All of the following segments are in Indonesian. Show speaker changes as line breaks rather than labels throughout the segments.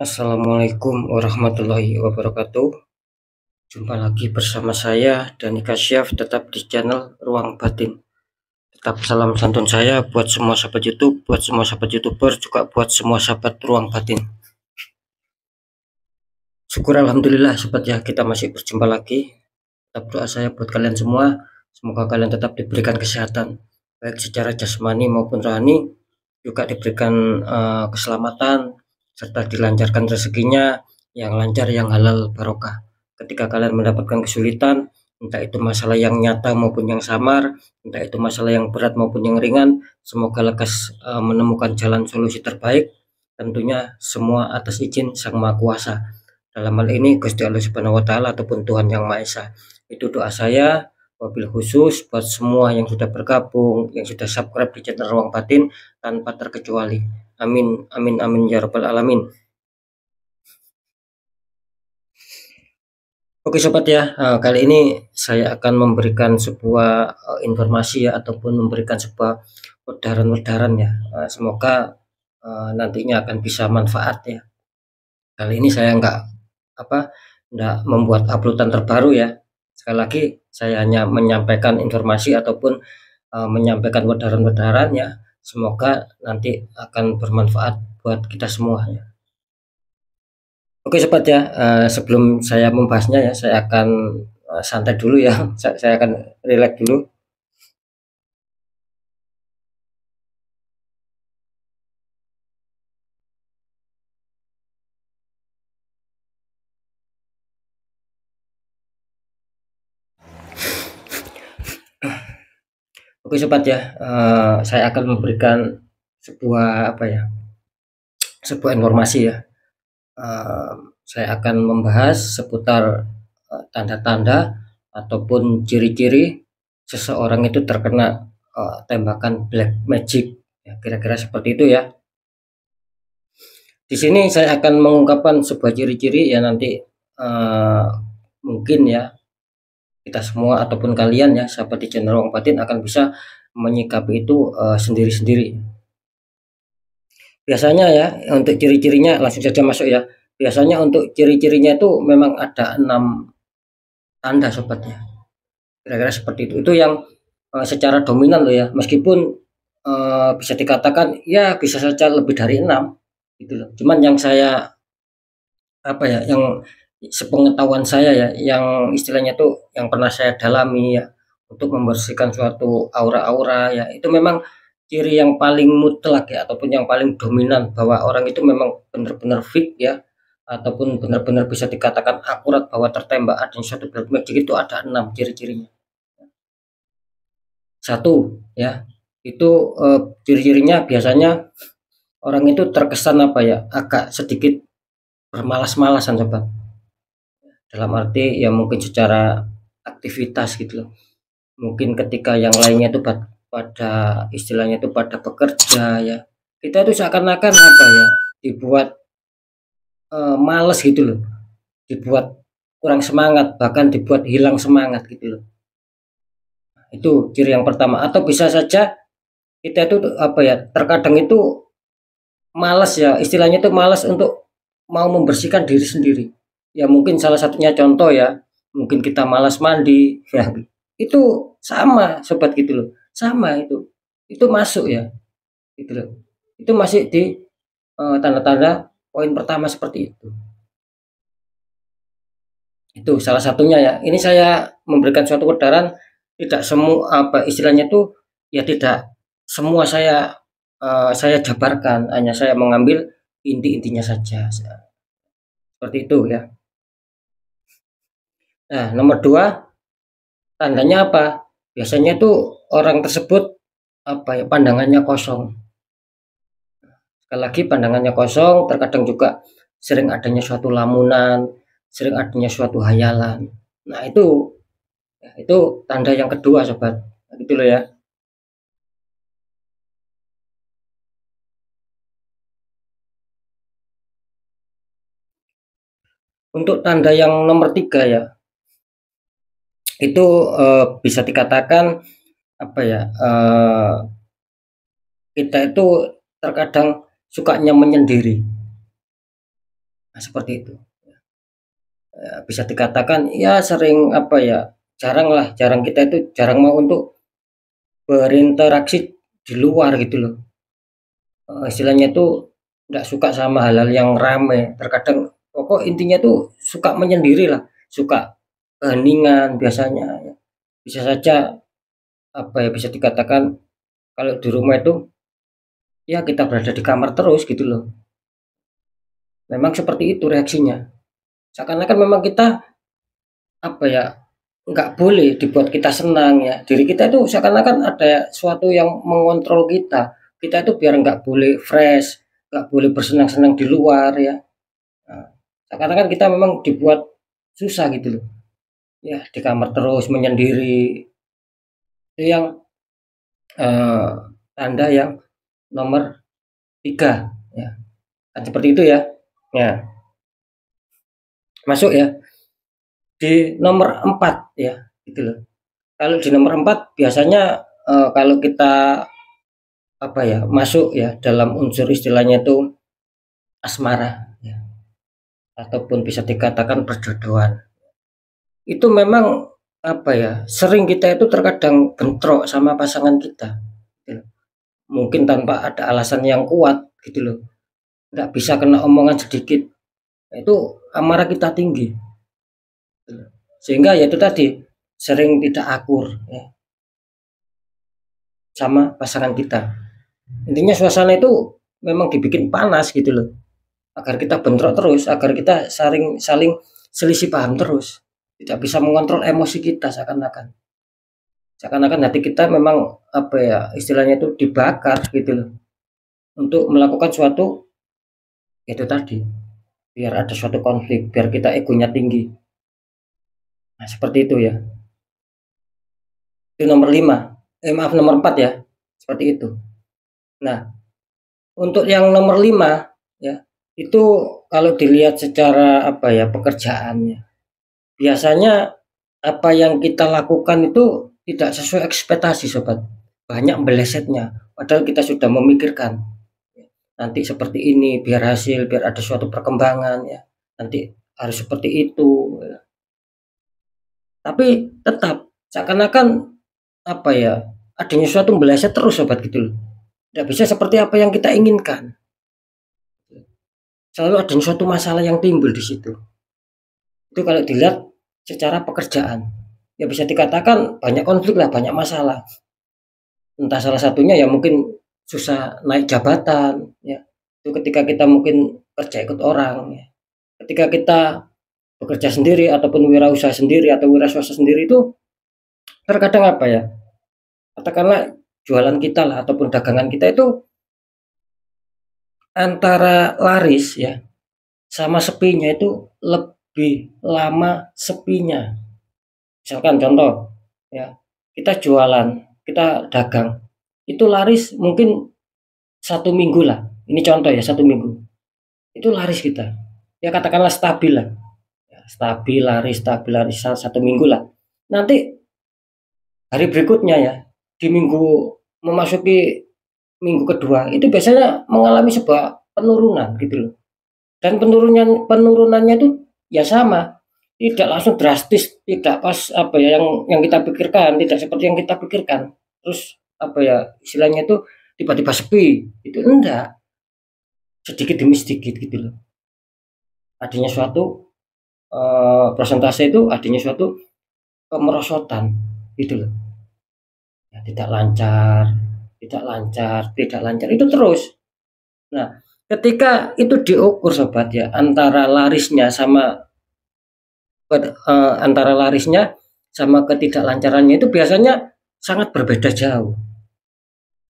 Assalamualaikum warahmatullahi wabarakatuh. Jumpa lagi bersama saya Dani Kasyaf, tetap di channel Ruang Batin. Tetap salam santun saya buat semua sahabat YouTube, buat semua sahabat YouTuber, juga buat semua sahabat Ruang Batin. Syukur alhamdulillah sobat ya, kita masih berjumpa lagi. Tetap doa saya buat kalian semua, semoga kalian tetap diberikan kesehatan, baik secara jasmani maupun rohani, juga diberikan keselamatan, serta dilancarkan rezekinya yang lancar, yang halal barokah. Ketika kalian mendapatkan kesulitan, entah itu masalah yang nyata maupun yang samar, entah itu masalah yang berat maupun yang ringan, semoga lekas menemukan jalan solusi terbaik, tentunya semua atas izin Sang Maha Kuasa. Dalam hal ini Gusti Allah Subhanahu wa taala ataupun Tuhan Yang Maha Esa. Itu doa saya wabil khusus buat semua yang sudah bergabung, yang sudah subscribe di channel Ruang Batin tanpa terkecuali. Amin amin amin ya rabbal alamin. Oke sobat ya, kali ini saya akan memberikan sebuah informasi ya, ataupun memberikan sebuah edaran-edaran ya. Semoga nantinya akan bisa manfaat ya. Kali ini saya enggak membuat uploadan terbaru ya. Sekali lagi saya hanya menyampaikan informasi ataupun menyampaikan edaran-edaran ya. Semoga nanti akan bermanfaat buat kita semua ya. Oke sobat ya, sebelum saya membahasnya ya, saya akan santai dulu ya. Saya akan relax dulu. Oke sobat ya, saya akan memberikan sebuah sebuah informasi ya. Saya akan membahas seputar tanda-tanda ataupun ciri-ciri seseorang itu terkena tembakan black magic ya, kira-kira seperti itu ya. Di sini saya akan mengungkapkan sebuah ciri-ciri ya, nanti mungkin ya kita semua ataupun kalian ya sahabat di channel Ruang Batin akan bisa menyikapi itu sendiri-sendiri. Biasanya ya untuk ciri-cirinya langsung saja masuk ya. Biasanya untuk ciri-cirinya itu memang ada 6 tanda sobatnya. Kira-kira seperti itu. Itu yang secara dominan loh ya. Meskipun bisa dikatakan ya bisa saja lebih dari 6 gitu loh. Cuman yang saya yang sepengetahuan saya ya, yang istilahnya tuh yang pernah saya dalami ya, untuk membersihkan suatu aura-aura ya, itu memang ciri yang paling mutlak ya, ataupun yang paling dominan bahwa orang itu memang benar-benar fit ya, ataupun benar-benar bisa dikatakan akurat bahwa tertembak adanya suatu black magic. Itu ada 6 ciri-cirinya. Satu ya, itu ciri-cirinya biasanya orang itu terkesan agak sedikit bermalas-malasan sobat. Dalam arti ya mungkin secara aktivitas gitu loh. Mungkin ketika yang lainnya itu pada istilahnya itu pada bekerja ya, kita itu seakan-akan dibuat males gitu loh, dibuat kurang semangat, bahkan dibuat hilang semangat gitu loh. Itu ciri yang pertama. Atau bisa saja kita itu terkadang itu malas ya, istilahnya itu malas untuk mau membersihkan diri sendiri ya. Mungkin salah satunya contoh ya, mungkin kita malas mandi ya, itu sama sobat gitu loh, sama itu masuk ya gitu loh. Itu masih di tanda-tanda poin pertama seperti itu. Itu salah satunya ya. Ini saya memberikan suatu edaran, tidak semua istilahnya itu ya, tidak semua saya jabarkan, hanya saya mengambil inti-intinya saja seperti itu ya. Nah, nomor 2, tandanya apa? Biasanya tuh orang tersebut pandangannya kosong. Sekali lagi pandangannya kosong, terkadang juga sering adanya suatu lamunan, sering adanya suatu hayalan. Nah, itu tanda yang kedua sobat. Gitu loh ya. Untuk tanda yang nomor 3 ya, itu bisa dikatakan kita itu terkadang sukanya menyendiri. Nah, seperti itu. Bisa dikatakan ya sering apa ya, jarang kita itu jarang mau untuk berinteraksi di luar gitu loh. Istilahnya tuh nggak suka sama hal-hal yang rame, terkadang pokok intinya tuh suka menyendiri lah, suka keheningan biasanya ya. Bisa saja apa ya, bisa dikatakan kalau di rumah itu ya kita berada di kamar terus gitu loh. Memang seperti itu reaksinya. Seakan-akan memang kita apa ya, nggak boleh dibuat kita senang ya. Diri kita itu seakan-akan ada suatu yang mengontrol kita. Kita itu biar nggak boleh fresh, nggak boleh bersenang-senang di luar ya. Nah, seakan-akan kita memang dibuat susah gitu loh. Ya, di kamar terus menyendiri. Itu yang eh, tanda yang nomor 3 ya. Kan seperti itu ya. Ya, masuk ya. Di nomor 4 ya, gitu loh. Kalau di nomor 4 biasanya kalau kita apa ya, masuk ya dalam unsur istilahnya itu asmara ya, ataupun bisa dikatakan perjodohan. Itu memang apa ya, sering kita itu terkadang bentrok sama pasangan kita. Gitu. Mungkin tanpa ada alasan yang kuat gitu loh. Nggak bisa kena omongan sedikit. Itu amarah kita tinggi. Gitu loh. Sehingga ya itu tadi sering tidak akur ya, sama pasangan kita. Intinya suasana itu memang dibikin panas gitu loh. Agar kita bentrok terus, agar kita saling saling selisih paham terus. Tidak bisa mengontrol emosi kita seakan-akan. Seakan-akan hati kita memang apa ya, istilahnya itu dibakar gitu loh. Untuk melakukan suatu itu tadi, biar ada suatu konflik, biar kita egonya tinggi. Nah, seperti itu ya. Itu nomor 5. Maaf nomor 4 ya. Seperti itu. Nah, untuk yang nomor 5 ya, itu kalau dilihat secara apa ya, pekerjaannya. Biasanya apa yang kita lakukan itu tidak sesuai ekspektasi sobat. Banyak melesetnya. Padahal kita sudah memikirkan. Nanti seperti ini biar hasil, biar ada suatu perkembangan ya. Nanti harus seperti itu. Ya. Tapi tetap seakan-akan apa ya, adanya suatu meleset terus sobat gitu loh. Tidak bisa seperti apa yang kita inginkan. Selalu ada suatu masalah yang timbul di situ. Itu kalau dilihat secara pekerjaan. Ya bisa dikatakan banyak konflik lah, banyak masalah. Entah salah satunya ya mungkin susah naik jabatan ya. Itu ketika kita mungkin kerja ikut orang ya. Ketika kita bekerja sendiri ataupun wirausaha sendiri atau wira swasta sendiri itu terkadang apa ya? Katakanlah jualan kita lah ataupun dagangan kita itu antara laris ya sama sepinya itu lebih lama sepinya. Misalkan contoh ya, kita jualan, kita dagang, itu laris mungkin 1 minggu lah. Ini contoh ya, 1 minggu. Itu laris kita. Ya katakanlah stabil lah. Ya, stabil laris 1 minggu lah. Nanti hari berikutnya ya, di minggu memasuki minggu kedua, itu biasanya mengalami sebuah penurunan gitu loh. Dan penurunannya itu ya sama, tidak langsung drastis, tidak pas apa ya yang kita pikirkan, tidak seperti yang kita pikirkan. Terus apa ya istilahnya itu tiba-tiba sepi, itu enggak, sedikit demi sedikit gitu loh. Adanya suatu persentase itu adanya suatu kemerosotan gitu loh. Ya, tidak lancar, tidak lancar, tidak lancar itu terus. Nah, ketika itu diukur sobat ya antara larisnya sama ketidaklancarannya itu biasanya sangat berbeda jauh.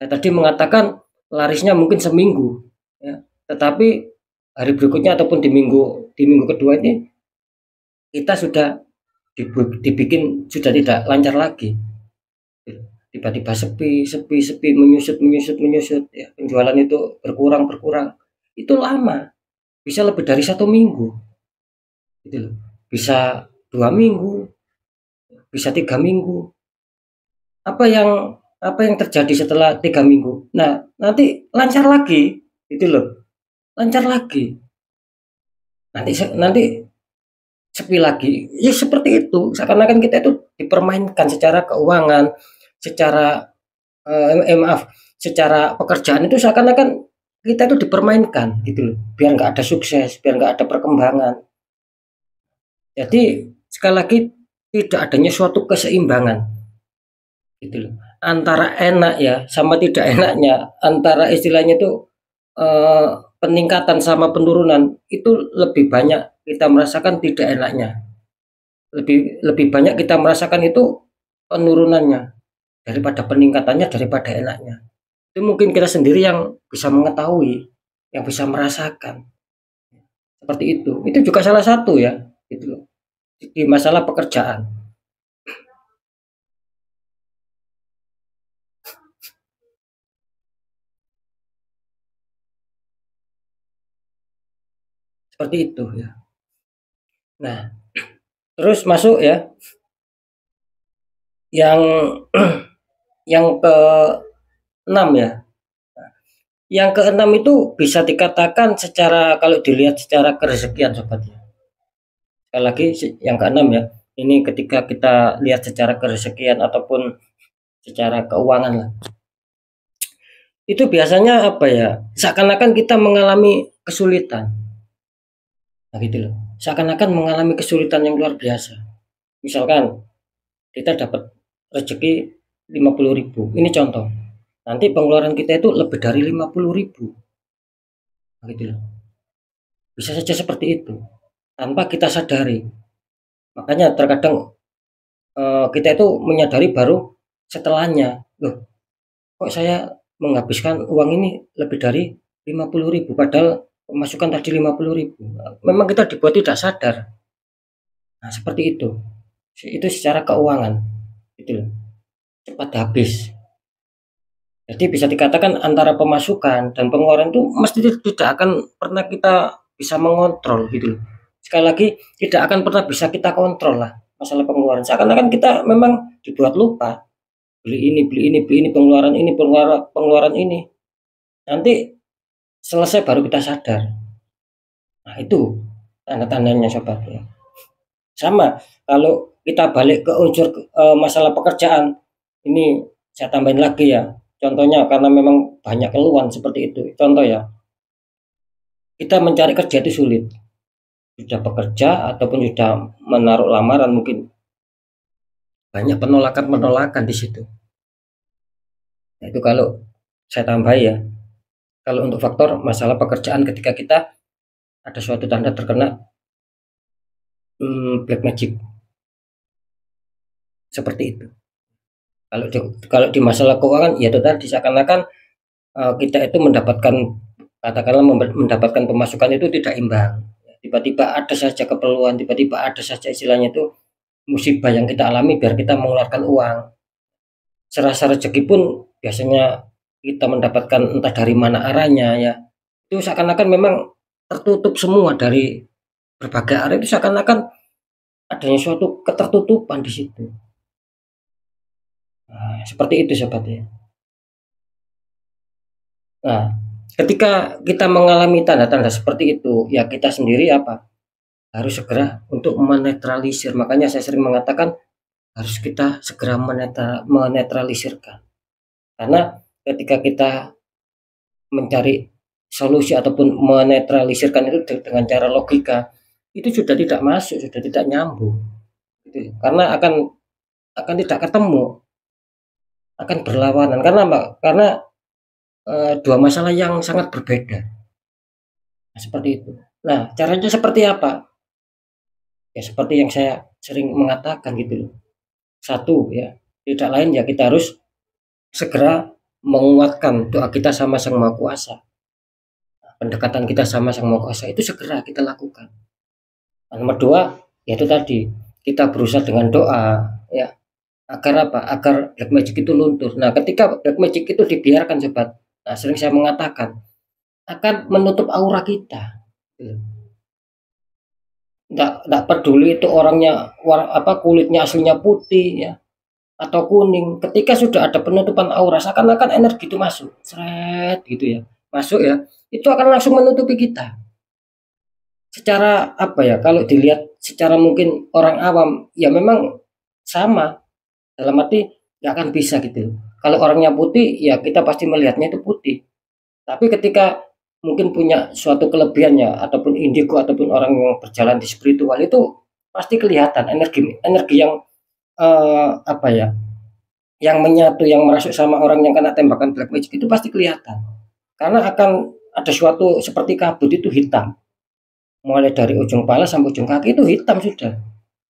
Saya tadi mengatakan larisnya mungkin seminggu, ya. Tetapi hari berikutnya ataupun di minggu kedua ini kita sudah dibikin sudah tidak lancar lagi. Tiba-tiba sepi, menyusut, ya. Penjualan itu berkurang. Itu lama, bisa lebih dari 1 minggu, gitu loh. Bisa 2 minggu, bisa 3 minggu. Apa yang terjadi setelah 3 minggu? Nah, nanti lancar lagi, gitu loh. Lancar lagi. nanti sepi lagi. Ya seperti itu, seakan-akan kita itu dipermainkan secara keuangan, secara maaf, secara pekerjaan itu seakan-akan kita itu dipermainkan gitu loh, biar nggak ada sukses, biar nggak ada perkembangan. Jadi sekali lagi tidak adanya suatu keseimbangan gitu loh. Antara enak ya sama tidak enaknya, antara istilahnya itu eh, peningkatan sama penurunan itu lebih banyak kita merasakan tidak enaknya. Lebih lebih banyak kita merasakan itu penurunannya daripada peningkatannya daripada enaknya. Itu mungkin kita sendiri yang bisa mengetahui, yang bisa merasakan seperti itu. Itu juga salah satu ya, gitu loh. Di masalah pekerjaan seperti itu ya. Nah, terus masuk ya yang yang keenam ya. Yang keenam itu bisa dikatakan secara kalau dilihat secara kerezekian sobat ya. Sekali lagi yang keenam ya. Ini ketika kita lihat secara kerezekian ataupun secara keuangan lah. Itu biasanya apa ya? Seakan-akan kita mengalami kesulitan. Nah, gitu loh. Seakan-akan mengalami kesulitan yang luar biasa. Misalkan kita dapat rezeki 50.000. Ini contoh. Nanti pengeluaran kita itu lebih dari 50.000. Nah, gitu loh. Bisa saja seperti itu tanpa kita sadari. Makanya terkadang kita itu menyadari baru setelahnya. Loh, kok saya menghabiskan uang ini lebih dari 50.000 padahal pemasukan tadi 50.000. Memang kita dibuat tidak sadar. Nah, seperti itu. Itu secara keuangan. Gitu loh. Cepat habis. Jadi bisa dikatakan antara pemasukan dan pengeluaran itu mesti tidak akan pernah kita bisa mengontrol gitu loh. Sekali lagi tidak akan pernah bisa kita kontrol lah masalah pengeluaran. Seakan-akan kita memang dibuat lupa beli ini, pengeluaran ini. Nanti selesai baru kita sadar. Nah itu tanda-tandanya sobat ya. Sama kalau kita balik ke unsur masalah pekerjaan, ini saya tambahin lagi ya. Contohnya karena memang banyak keluhan seperti itu. Contoh ya, kita mencari kerja itu sulit. Sudah bekerja ataupun sudah menaruh lamaran mungkin banyak penolakan-penolakan di situ. Nah, itu kalau saya tambah ya. Kalau untuk faktor masalah pekerjaan ketika kita ada suatu tanda terkena black magic seperti itu. Kalau di masalah keuangan ya itu tadi seakan-akan kita itu mendapatkan katakanlah mendapatkan pemasukan itu tidak imbang. Tiba-tiba ada saja keperluan, tiba-tiba ada saja istilahnya itu musibah yang kita alami biar kita mengeluarkan uang. Serasa rezeki pun biasanya kita mendapatkan entah dari mana arahnya ya. Itu seakan-akan memang tertutup semua dari berbagai arah itu seakan-akan adanya suatu ketertutupan di situ. Nah, seperti itu sobat ya. Nah, ketika kita mengalami tanda-tanda seperti itu, ya kita sendiri apa? Harus segera untuk menetralisir. Makanya saya sering mengatakan harus kita segera menetralisirkan. Karena ketika kita mencari solusi ataupun menetralisirkan itu dengan cara logika, itu sudah tidak masuk, sudah tidak nyambung. Gitu. Karena akan tidak ketemu, akan berlawanan. Karena apa? Karena dua masalah yang sangat berbeda. Nah, seperti itu. Nah, caranya seperti apa? Ya seperti yang saya sering mengatakan gitu loh. Satu ya, tidak lain ya kita harus segera menguatkan doa kita sama Sang Maha Kuasa. Pendekatan kita sama Sang Maha Kuasa itu segera kita lakukan. Nah, nomor dua, yaitu tadi kita berusaha dengan doa ya agar apa? Agar black magic itu luntur. Nah, ketika black magic itu dibiarkan sobat, nah sering saya mengatakan akan menutup aura kita. Nggak peduli itu orangnya kulitnya aslinya putih ya atau kuning. Ketika sudah ada penutupan aura, seakan-akan energi itu masuk, seret gitu ya, masuk ya, itu akan langsung menutupi kita. secara apa ya, kalau dilihat secara mungkin orang awam, ya memang sama, dalam arti nggak akan bisa gitu. Kalau orangnya putih, ya kita pasti melihatnya itu putih. Tapi ketika mungkin punya suatu kelebihan ya, ataupun indigo, ataupun orang yang berjalan di spiritual itu pasti kelihatan energi energi yang apa ya, yang menyatu, yang merasuk sama orang yang kena tembakan black magic itu pasti kelihatan. Karena akan ada suatu seperti kabut itu hitam. Mulai dari ujung kepala sampai ujung kaki itu hitam sudah.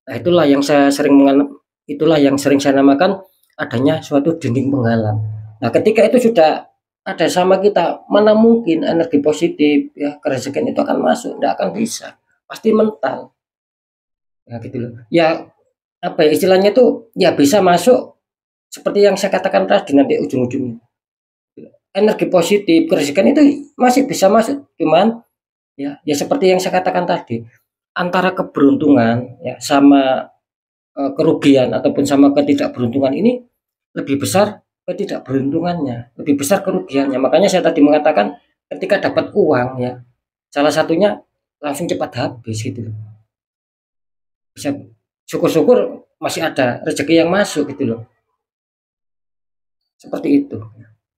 Nah, itulah yang sering saya namakan adanya suatu dinding penghalang. Nah, ketika itu sudah ada sama kita, mana mungkin energi positif ya, kerezekian itu akan masuk, tidak akan bisa. Pasti mental. Ya gitu loh. Ya apa ya istilahnya itu ya bisa masuk seperti yang saya katakan tadi nanti ujung-ujungnya. Energi positif, kerezekian itu masih bisa masuk, cuman ya seperti yang saya katakan tadi, antara keberuntungan ya sama kerugian ataupun sama ketidakberuntungan ini lebih besar ketidakberuntungannya, lebih besar kerugiannya. Makanya saya tadi mengatakan ketika dapat uang ya, salah satunya langsung cepat habis gitu loh. Bisa syukur-syukur masih ada rezeki yang masuk gitu loh. Seperti itu.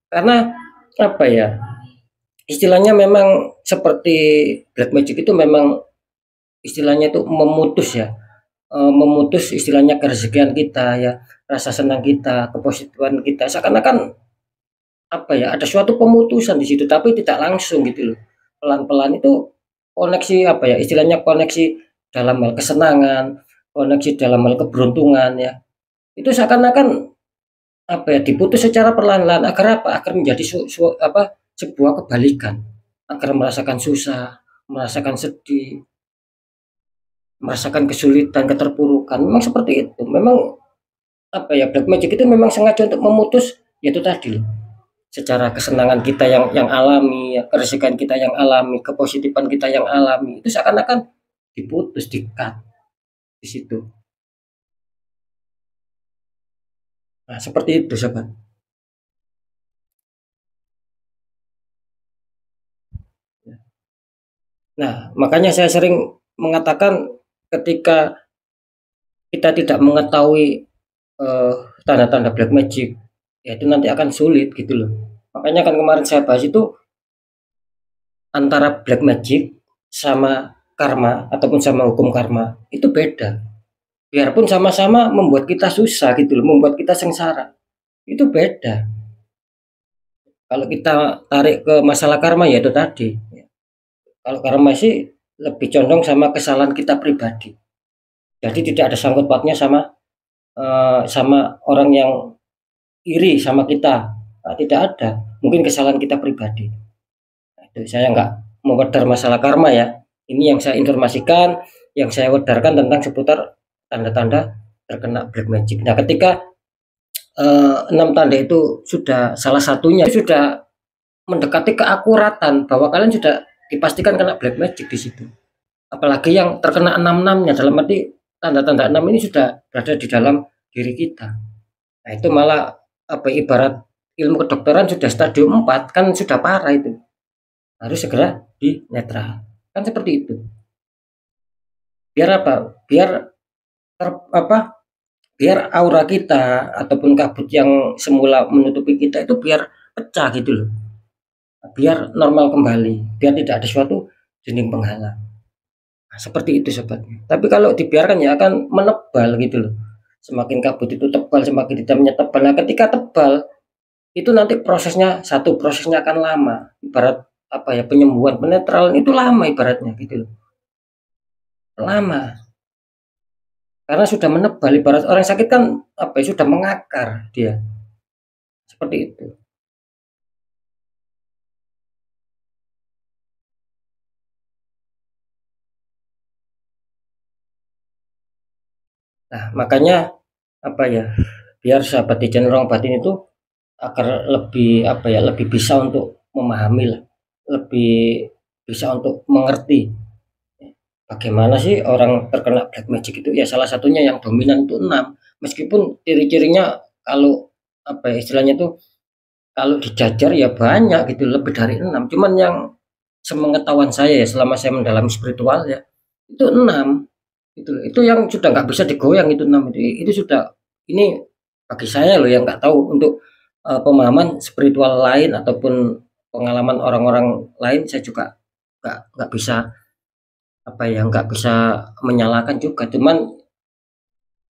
Karena apa ya? Istilahnya memang seperti black magic itu memang istilahnya itu memutus ya, memutus istilahnya kerezekian kita ya, rasa senang kita, kepositifan kita, seakan-akan apa ya, ada suatu pemutusan di situ tapi tidak langsung gitu loh. Pelan-pelan itu koneksi apa ya, istilahnya koneksi dalam hal kesenangan, koneksi dalam hal keberuntungan ya. Itu seakan-akan apa ya, diputus secara perlahan-lahan agar apa? Agar menjadi sebuah kebalikan. Agar merasakan susah, merasakan sedih, merasakan kesulitan, keterpurukan. Memang seperti itu. Memang apa ya, black magic itu memang sengaja untuk memutus yaitu tadi loh. Secara kesenangan kita yang alami, ya, keresahan kita yang alami, kepositifan kita yang alami, itu seakan-akan diputus, di-cut di situ. Nah, seperti itu, sobat. Nah, makanya saya sering mengatakan ketika kita tidak mengetahui eh, tanda-tanda black magic, ya itu nanti akan sulit gitu loh. Makanya kan kemarin saya bahas itu antara black magic sama karma ataupun sama hukum karma itu beda. Biarpun sama-sama membuat kita susah gitu loh, membuat kita sengsara. Itu beda. Kalau kita tarik ke masalah karma ya itu tadi. Kalau karma sih lebih condong sama kesalahan kita pribadi. Jadi tidak ada sangkut pautnya sama orang yang iri sama kita. Nah, tidak ada. Mungkin kesalahan kita pribadi. Nah, itu saya nggak mewedar masalah karma ya. Ini yang saya informasikan, yang saya wedarkan tentang seputar tanda-tanda terkena black magic. Nah, ketika 6 tanda itu sudah salah satunya sudah mendekati keakuratan bahwa kalian sudah dipastikan kena black magic di situ. Apalagi yang terkena 6-6-nya, dalam arti tanda-tanda 6 ini sudah berada di dalam diri kita. Nah, itu malah apa ibarat ilmu kedokteran sudah stadium 4 kan sudah parah itu. Harus segera di netral. Kan seperti itu. Biar apa? Apa? Biar aura kita ataupun kabut yang semula menutupi kita itu biar pecah gitu loh. Biar normal kembali, biar tidak ada suatu dinding penghalang. Nah, seperti itu sobat. Tapi kalau dibiarkan ya akan menebal gitu loh. Semakin kabut itu tebal, semakin hitamnya tebal. Nah, ketika tebal itu nanti prosesnya akan lama. Ibarat apa ya, penyembuhan penetralan itu lama ibaratnya gitu loh. Lama. Karena sudah menebal, ibarat orang sakit kan apa ya, sudah mengakar dia. Seperti itu. Nah, makanya apa ya, biar sahabat di channel Ruang Batin itu agar lebih apa ya, lebih bisa untuk memahami lah, lebih bisa untuk mengerti bagaimana sih orang terkena black magic itu. Ya salah satunya yang dominan itu 6. Meskipun ciri-cirinya kalau apa ya, istilahnya itu kalau dijajar ya banyak gitu, lebih dari 6. Cuman yang semengetahuan saya ya, selama saya mendalami spiritual ya, itu 6 itu yang sudah nggak bisa digoyang, itu 6 itu sudah, ini bagi saya loh yang nggak tahu untuk pemahaman spiritual lain ataupun pengalaman orang-orang lain, saya juga nggak bisa apa ya, nggak bisa menyalahkan juga. Cuman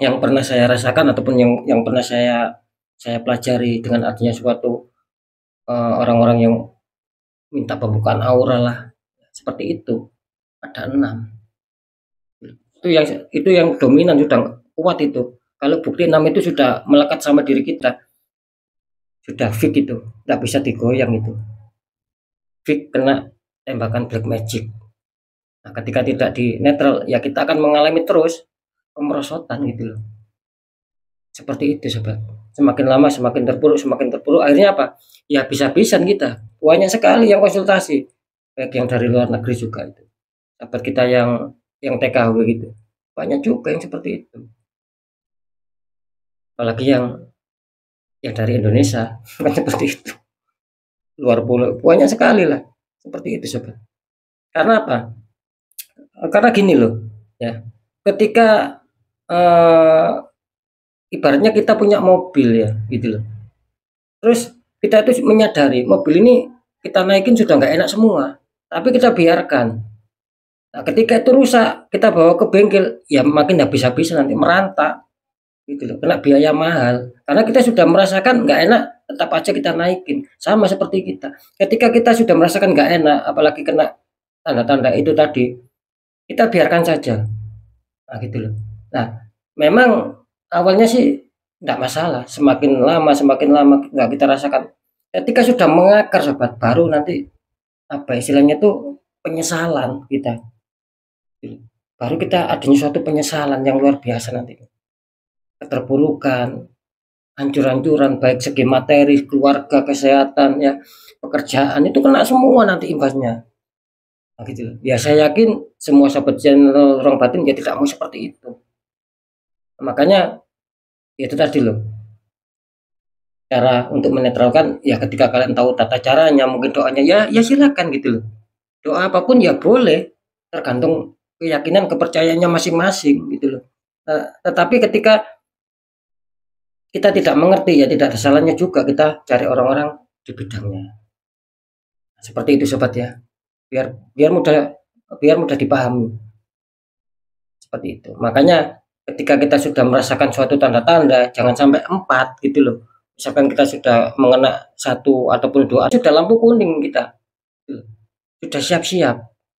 yang pernah saya rasakan ataupun yang pernah saya pelajari dengan adanya suatu orang-orang yang minta pembukaan aura lah, seperti itu, ada 6. Itu yang dominan, sudah kuat itu. Kalau bukti 6 itu sudah melekat sama diri kita, sudah fix itu, nggak bisa digoyang itu. Fix kena tembakan black magic. Nah, ketika tidak di netral, ya kita akan mengalami terus pemerosotan gitu loh. Seperti itu sobat. Semakin lama semakin terpuruk. Akhirnya apa? Ya bisa-bisan kita. Banyak sekali yang konsultasi, baik yang dari luar negeri juga itu. Sahabat kita yang TKW gitu. Banyak juga yang seperti itu. Apalagi yang dari Indonesia kan seperti itu. Luar pulau banyak sekali lah. Seperti itu sobat. Karena apa? Karena gini loh, ya. Ketika ibaratnya kita punya mobil ya, gitu loh. Terus kita itu menyadari mobil ini kita naikin sudah nggak enak semua, tapi kita biarkan. Nah, ketika itu rusak, kita bawa ke bengkel, ya makin habis-habisan nanti merantau, gitu loh, kena biaya mahal. Karena kita sudah merasakan nggak enak, tetap aja kita naikin. Sama seperti kita. Ketika kita sudah merasakan nggak enak, apalagi kena tanda-tanda itu tadi, kita biarkan saja. Nah, gitu loh. Nah, memang awalnya sih nggak masalah, semakin lama nggak kita rasakan. Ketika sudah mengakar sobat, baru nanti apa istilahnya tuh penyesalan kita. Baru kita adanya suatu penyesalan yang luar biasa nanti. Keterpurukan, hancur-hancuran baik segi materi, keluarga, kesehatan ya, pekerjaan itu kena semua nanti imbasnya. Nah, gitu. Ya saya yakin semua sahabat channel Ruang Batin ya tidak mau seperti itu. Makanya ya itu tadi loh, cara untuk menetralkan ya ketika kalian tahu tata caranya, mungkin doanya ya silakan gitu loh. Doa apapun ya boleh, tergantung keyakinan kepercayaannya masing-masing gitu loh. Tetapi ketika kita tidak mengerti ya tidak ada salahnya juga kita cari orang-orang di bidangnya. Seperti itu sobat ya. Biar mudah dipahami. Seperti itu. Makanya ketika kita sudah merasakan suatu tanda-tanda, jangan sampai 4 gitu loh. Misalkan kita sudah mengena 1 ataupun 2, sudah lampu kuning kita. Sudah siap-siap.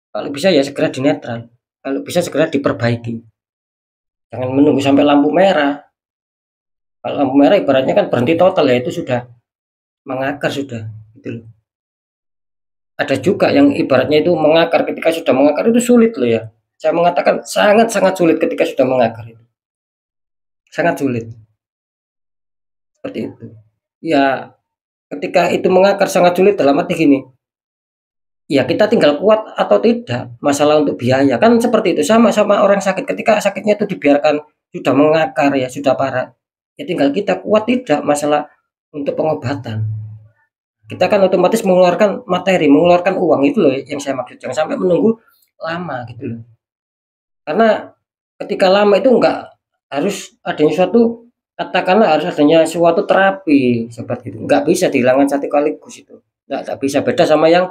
Kalau bisa ya segera dinetral. Kalau bisa segera diperbaiki. Jangan menunggu sampai lampu merah. Kalau lampu merah ibaratnya kan berhenti total ya, itu sudah mengakar sudah gitu loh. Ada juga yang ibaratnya itu mengakar, ketika sudah mengakar itu sulit loh ya. Saya mengatakan sangat-sangat sulit ketika sudah mengakar itu. Sangat sulit. Seperti itu. Ya, ketika itu mengakar sangat sulit dalam arti gini. Ya kita tinggal kuat atau tidak, masalah untuk biaya kan seperti itu, sama orang sakit, ketika sakitnya itu dibiarkan sudah mengakar ya, sudah parah. Ya tinggal kita kuat tidak, masalah untuk pengobatan. Kita kan otomatis mengeluarkan materi, mengeluarkan uang, itu loh yang saya maksud. Jangan sampai menunggu lama gitu loh. Karena ketika lama itu enggak harus adanya suatu, katakanlah harus adanya suatu terapi seperti itu. Enggak bisa dihilangkan satu sekaligus itu. Enggak bisa, beda sama yang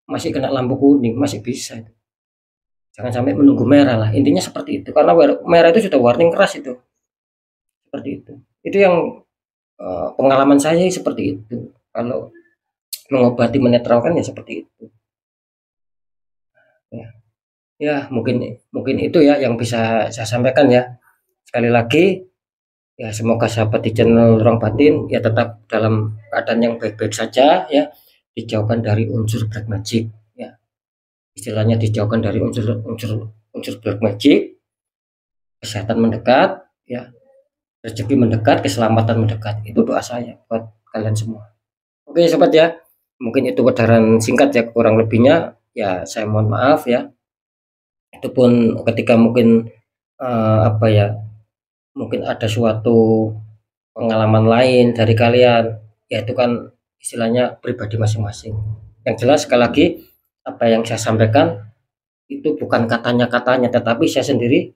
masih kena lampu kuning, masih bisa itu. Jangan sampai menunggu merah lah. Intinya seperti itu. Karena merah itu sudah warning keras itu. Seperti itu. Itu yang pengalaman saya seperti itu. Kalau mengobati menetralkan ya seperti itu. Ya, mungkin itu ya yang bisa saya sampaikan ya. Sekali lagi ya semoga sahabat di channel Ruang Batin ya tetap dalam keadaan yang baik-baik saja ya. Dijauhkan dari unsur black magic ya. Istilahnya dijauhkan dari unsur black magic. Kesehatan mendekat ya. Rezeki mendekat, keselamatan mendekat. Itu doa saya buat kalian semua. Oke sobat ya. Mungkin itu edaran singkat ya, kurang lebihnya ya saya mohon maaf ya. Itu pun ketika mungkin apa ya, mungkin ada suatu pengalaman lain dari kalian ya, itu kan istilahnya pribadi masing-masing. Yang jelas sekali lagi apa yang saya sampaikan itu bukan katanya-katanya, tetapi saya sendiri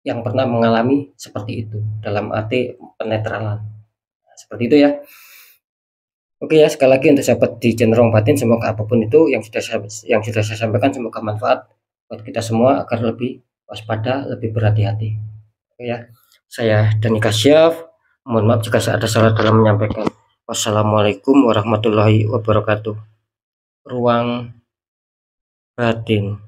yang pernah mengalami seperti itu, dalam arti penetralan. Nah, seperti itu ya. Oke ya, sekali lagi untuk sahabat di Cenderung Batin, semoga apapun itu yang sudah saya sampaikan semoga manfaat buat kita semua agar lebih waspada, lebih berhati-hati. Oke ya, saya Dani Kasyaf. Mohon maaf jika saya ada salah dalam menyampaikan. Wassalamualaikum warahmatullahi wabarakatuh. Ruang batin.